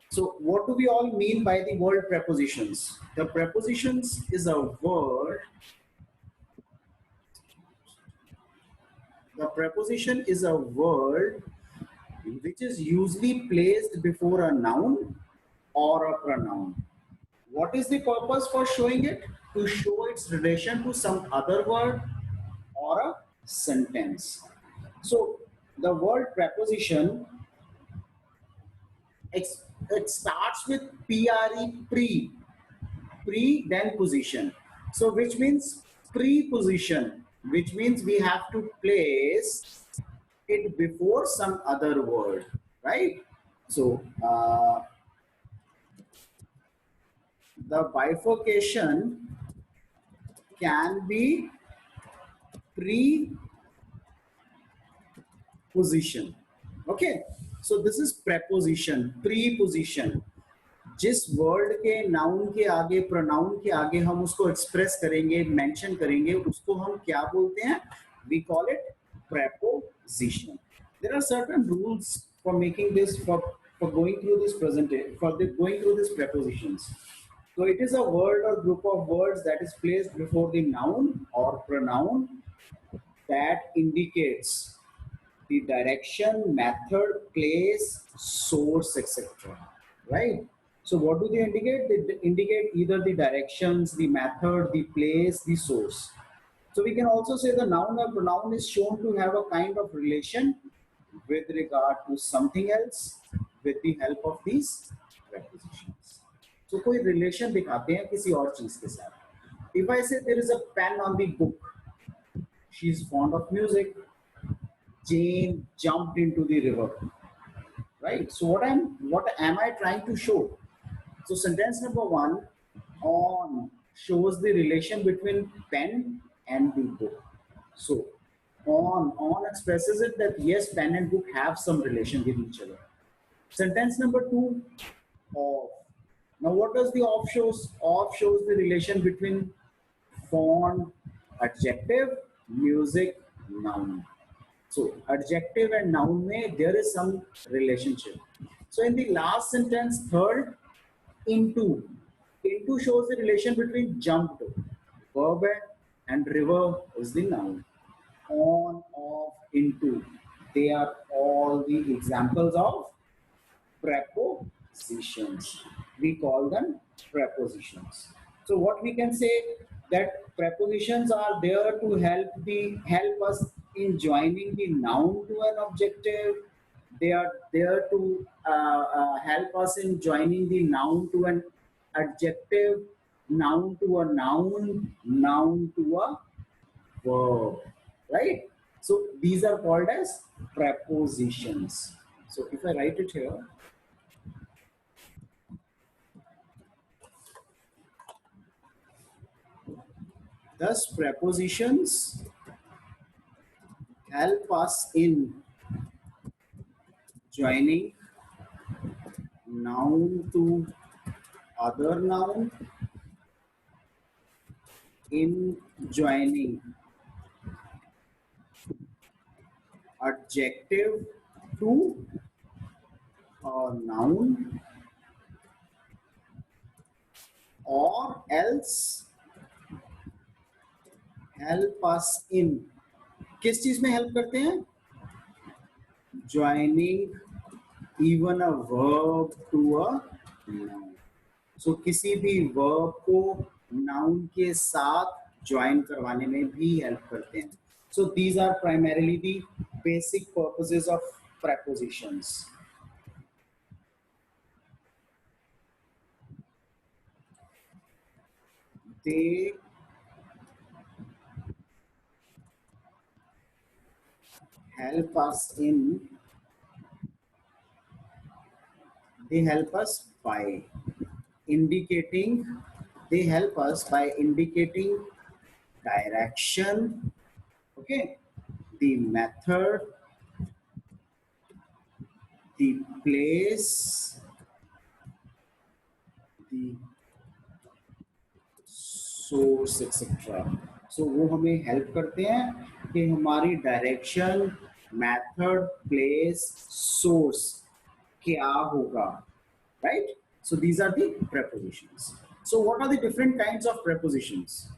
So what do we all mean by the word prepositions? The prepositions is a word. The preposition is a word which is usually placed before a noun or a pronoun. What is the purpose for showing it? To show its relation to some other word or a sentence. So the word preposition, it starts with pre, then position. So which means preposition, which means we have to place it before some other word, right? So the bifurcation can be preposition. Okay, so this is preposition, preposition. जिस word के noun के आगे, pronoun के आगे हम उसको express करेंगे, mention करेंगे, उसको हम क्या बोलते हैं? We call it preposition. There are certain rules for making this, for going through this presentation, going through these prepositions. So it is a word or group of words that is placed before the noun or pronoun that indicates the direction, method, place, source, etc. Right? So what do they indicate? They indicate either the directions, the method, the place, the source. So we can also say the noun or pronoun is shown to have a kind of relation with regard to something else with the help of these prepositions. So कोई relation दिखाते हैं किसी और चीज के साथ. If I say there is a pen on the book, she is fond of music. Jane jumped into the river. Right? So what am I trying to show? So sentence number one, on, shows the relation between pen and the book. So on expresses it that yes, pen and book have some relation with each other. Sentence number two, of. Now what does the of shows? Of shows the relation between font, adjective, music, noun. So adjective and noun में there is some relationship. So in the last sentence, third, into. Into shows the relation between jumped, verb, and river is the noun. On, off, into. They are all the examples of prepositions. We call them prepositions. So what we can say, that prepositions are there to help us in joining the noun to an objective. They are there to help us in joining the noun to an adjective, noun to a noun, noun to a verb, right? So these are called as prepositions. So if I write it here, thus prepositions help us in joining noun to other noun, in joining adjective to a noun, or else help us in, किस चीज में help करते हैं? Joining even a verb to a noun. So किसी भी verb को noun के साथ join करवाने में भी help करते हैं. So these are primarily the basic purposes of prepositions. They help us by indicating, they help us by indicating direction, okay, the method, the place, the source, etc. So वो हमें help करते हैं कि हमारी direction, method, place, source क्या होगा, right? So these are the prepositions. So what are the different kinds of prepositions?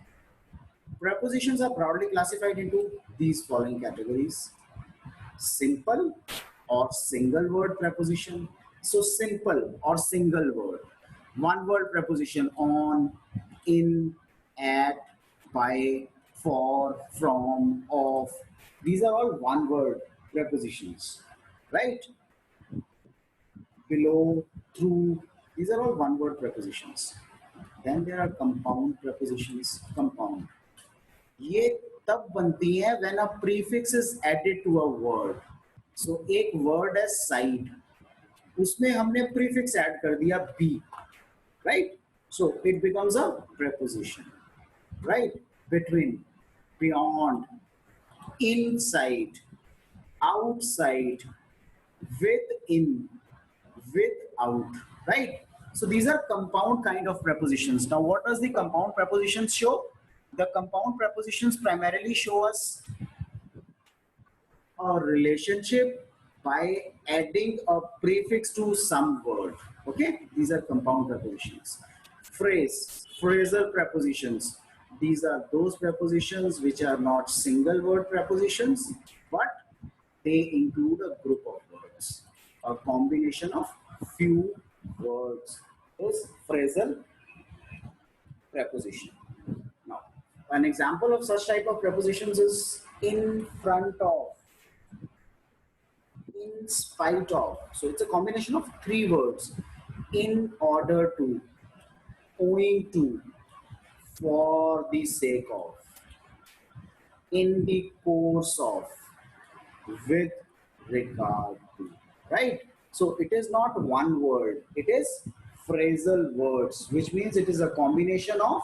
Prepositions are broadly classified into these following categories: simple or single word preposition. So simple or single word, one word preposition: on, in, at, by, for, from, of. These are all one word prepositions, right? Below, through. These are all one word prepositions. Then there are compound prepositions. Compound, ये तब बनती है when a prefix is added to a word. So एक word है side, उसमें हमने prefix add कर दिया be, right? So it becomes a preposition, right? Between, beyond, inside, outside, within, without, right? So these are compound kind of prepositions. Now what does the compound prepositions show? The compound prepositions primarily show us a relationship by adding a prefix to some word. Okay, these are compound prepositions. Phrase, phrasal prepositions. These are those prepositions which are not single word prepositions, but they include a group of words, a combination of few words. Those phrasal preposition. Now, an example of such type of prepositions is in front of, in spite of. So it's a combination of three words: in order to, owing to, for the sake of, in the course of, with regard to, right? So it is not one word, it is phrasal words, which means it is a combination of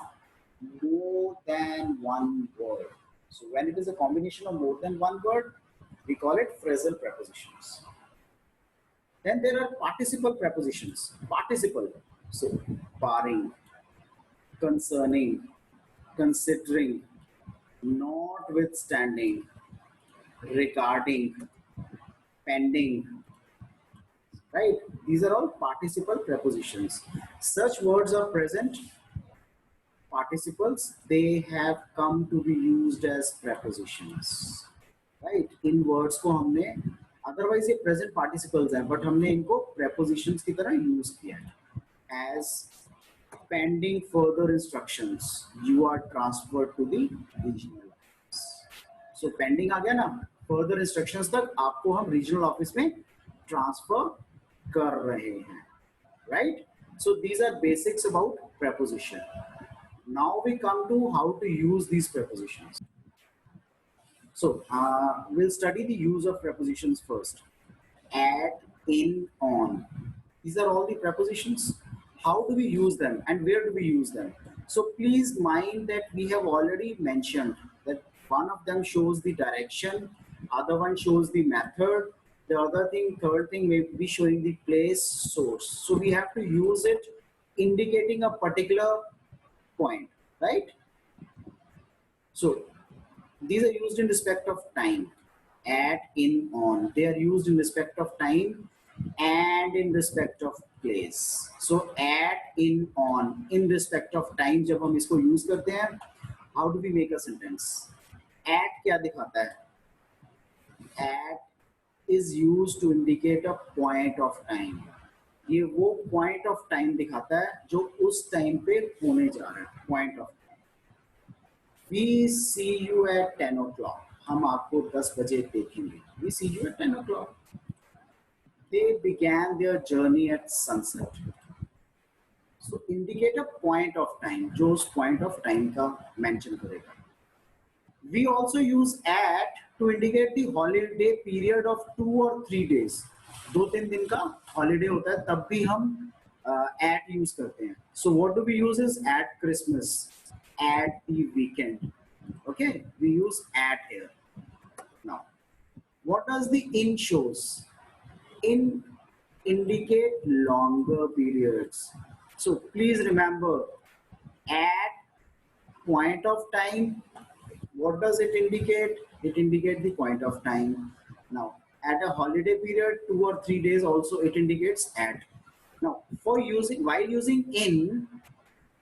more than one word. So when it is a combination of more than one word, we call it phrasal prepositions. Then there are participle prepositions. Participle. So barring, concerning, considering, notwithstanding, regarding, pending, right? These are all participle prepositions. Such words are present participles. They have come to be used as prepositions, right? In words को हमने, otherwise ये present participles हैं, but हमने इनको prepositions की तरह use किया है. As pending further instructions, you are transferred to the regional office. So pending आ गया ना, further instructions तक आपको हम regional office में transfer कर रहे हैं, right? So these are basics about preposition. Now we come to how to use these prepositions. So we'll study the use of prepositions first. At, in, on. These are all the prepositions. How do we use them and where do we use them? So please mind that we have already mentioned that one of them shows the direction, other one shows the method, the other thing, third thing may be showing the place, source. So we have to use it indicating a particular point, right? So these are used in respect of time. At, in, on. They are used in respect of time and in respect of place. So at, in, on. In respect of time जब हम इसको use करते हैं, how do we make a sentence? At क्या दिखाता है? At is used to indicate a point of time. ये वो point of time दिखाता है जो उस time पे होने जा रहा है. Point of time. We see you at 10 o'clock. हम आपको 10 बजे देखेंगे. We see you at 10 o'clock. They began their journey at sunset. So indicate a point of time, जो उस point of time का mention करेगा. We also use at to indicate the holiday period of 2 or 3 days. 2-3 दिन का holiday होता है, तब भी हम at use करते हैं. So what do we use is at Christmas, at the weekend. Okay, we use at here. Now, what does the in shows? In indicate longer periods. So please remember, at point of time, what does it indicate? It indicates the point of time. Now, at a holiday period, 2 or 3 days also it indicates at. Now, While using in,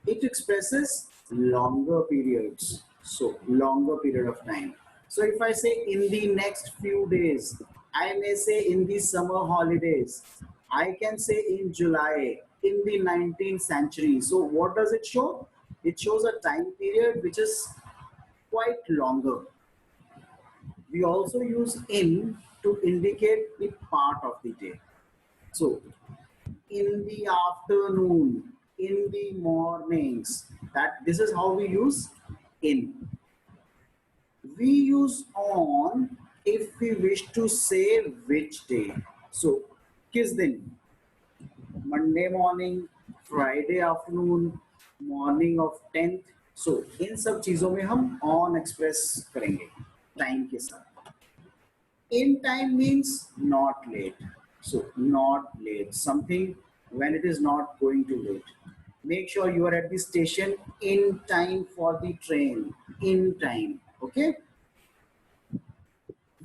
it expresses longer periods. So longer period of time. So if I say in the next few days, I may say in the summer holidays. I can say in July, in the 19th century. So what does it show? It shows a time period which is quite longer. We also use in to indicate the part of the day. So in the afternoon, in the mornings. That this is how we use in. We use on if we wish to say which day. So किस दिन? Monday morning, Friday afternoon, morning of 10th. So इन सब चीजों में हम on express करेंगे time के साथ. In time means not late. So not late. Something when it is not going to late. Make sure you are at the station in time for the train. In time. Okay.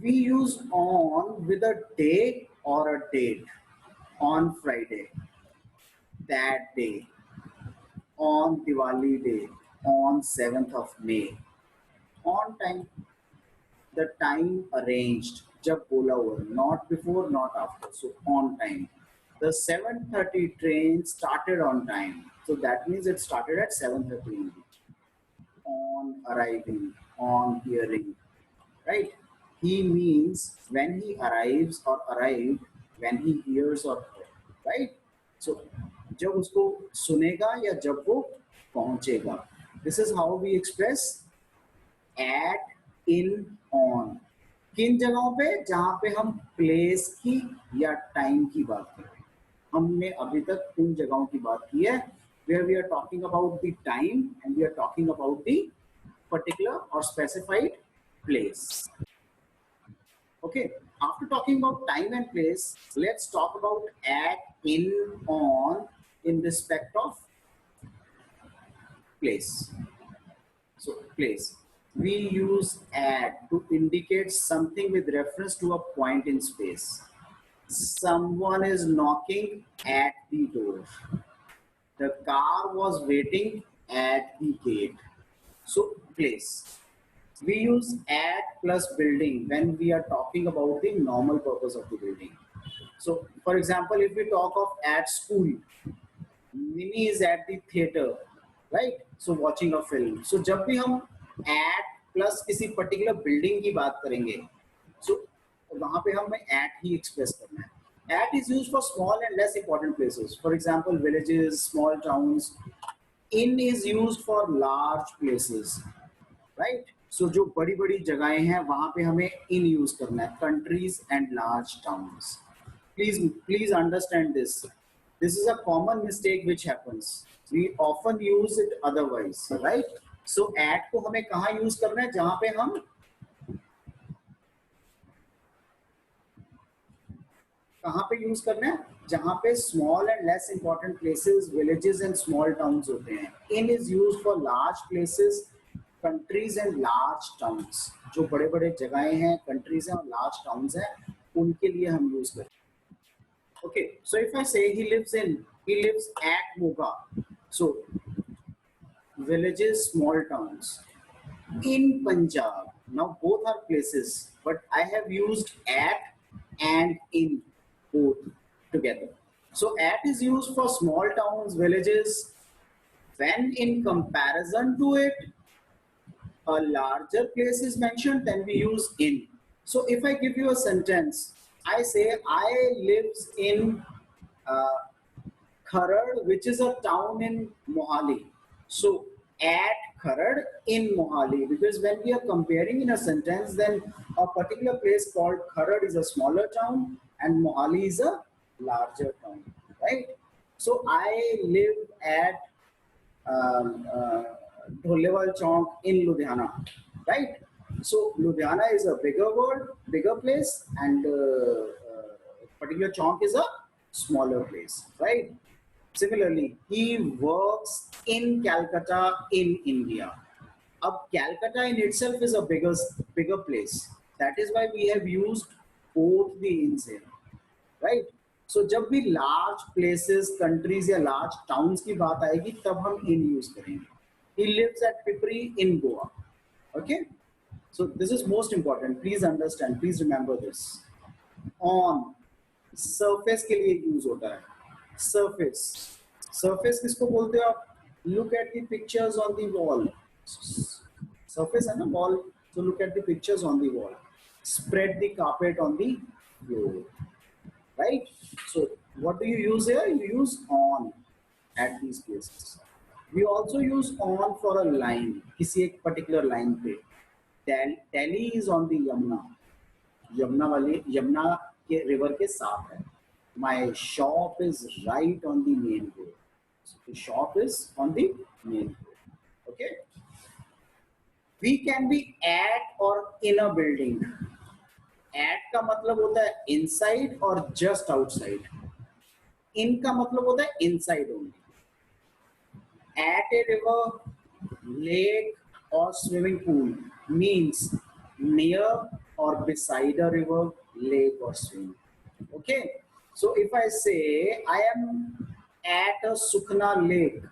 We use on with a day or a date. On Friday. That day. On Diwali day. On 7th of May. On time. The time arranged जब बोला हुआ, not before not after, so on time. The 7:30 train started on time, so that means it started at 7:30. On arriving, on hearing, right? He means when he arrives or arrived, when he hears or heard, right? So जब उसको सुनेगा या जब वो पहुंचेगा. This is how we express at, in, on. किन जगहों पे? जहां पे हम प्लेस की या टाइम की बात कर रहे हैं. हमने अभी तक उन जगहों की बात की है where we are talking about the time and we are talking about the particular or specified place. Okay, after talking about time and place, let's talk about at, in, on in respect of place. So place. We use at to indicate something with reference to a point in space. Someone is knocking at the door. The car was waiting at the gate. So place. We use at plus building when we are talking about the normal purpose of the building. So for example, if we talk of at school, Mini is at the theater, right? So watching a film. So जब भी हम at plus किसी particular building की बात करेंगे, so वहाँ पे हमें at ही express करना है. At is used for small and less important places. For example, villages, small towns. In is used for large places, right? So जो बड़ी बड़ी जगहें हैं वहाँ पे हमें in use करना है. Countries and large towns. Please understand this. This is a common mistake which happens. We often use it otherwise, right? So at को हमें कहाँ use करना है? जहाँ पे हम कहाँ पे use करना है? जहाँ पे small and less important places, villages and small towns होते हैं. In is used for large places, countries and large towns. जो बड़े बड़े जगहें हैं, countries हैं और large towns हैं, उनके लिए हम use करते हैं. Okay, so if I say he lives at Moga. So villages, small towns. In Punjab. Now both are places, but I have used at and in both together. So at is used for small towns, villages. When in comparison to it, a larger place is mentioned, then we use in. So if I give you a sentence, I say I lives in Kharad, which is a town in Mohali. So at Kharad in Mohali, because when we are comparing in a sentence, then a particular place called Kharad is a smaller town and Mohali is a larger town, right? So I live at Dholewal Chowk in Ludhiana, right? So Ludhiana is a bigger word, bigger place, and particular Chowk is a smaller place, right? Similarly, he works in Calcutta in India. Up Calcutta in itself is a bigger place. That is why we have used both the ins here, right? So जब भी large places, countries या large towns की बात आएगी तब हम in use करेंगे. He lives at Pipri in Goa. Okay, so this is most important. Please understand, please remember this. On surface के लिए यूज होता है. सरफेस, सरफेस किसको बोलते हो आप? Look at the pictures on the wall. Surface है ना wall, so look at the pictures on the wall. Spread the carpet on the floor, right? So what do you use here? You use on at these places. We also use on for a line, किसी एक particular line पे. Delhi is on the Yamuna. Yamuna के river के साथ है. My shop is right on the main road. So the shop is on the main road. Okay. We can be at or in a building. At का मतलब होता है inside और just outside. In का मतलब होता है inside only. At a river, lake or swimming pool means near or beside a river, lake or swimming. Okay. So if I say I am at a Sukhna lake,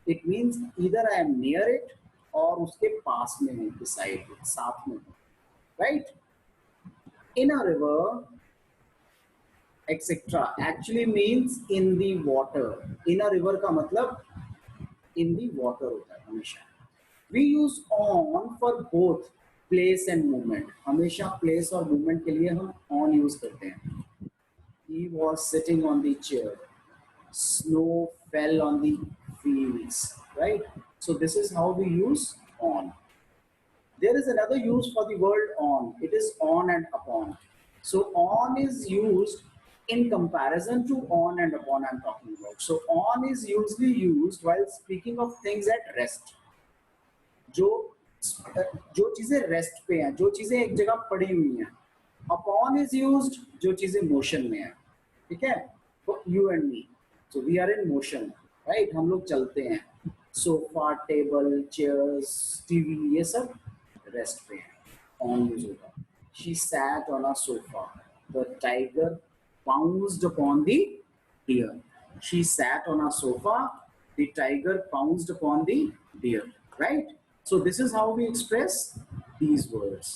it means either I am near it और उसके पास में हूँ, beside it, साथ में हूँ, right? In a river, etc. actually means in the water. In a river का मतलब in the water होता है हमेशा. We use on for both place and movement. हमेशा place और movement के लिए हम on use करते हैं. He was sitting on the chair. Snow fell on the fields, right? So this is how we use on. There is another use for the word on. It is on and upon. So on is used in comparison to on and upon I'm talking about. So on is usually used while speaking of things at rest. जो जो चीजें rest पे हैं, जो चीजें एक जगह पड़ी हुई हैं. अपॉन इज यूज्ड जो चीजें मोशन में है. ठीक है, for you and me. So we are in motion, right? हम लोग चलते हैं. सोफा, टेबल, चेयर्स, टीवी, ये सब रेस्ट पे है. ऑन यूज होगा. She sat on a sofa. The tiger pounced upon the deer. She sat on a sofa. The tiger pounced upon the deer. Right? So this is how we express these words.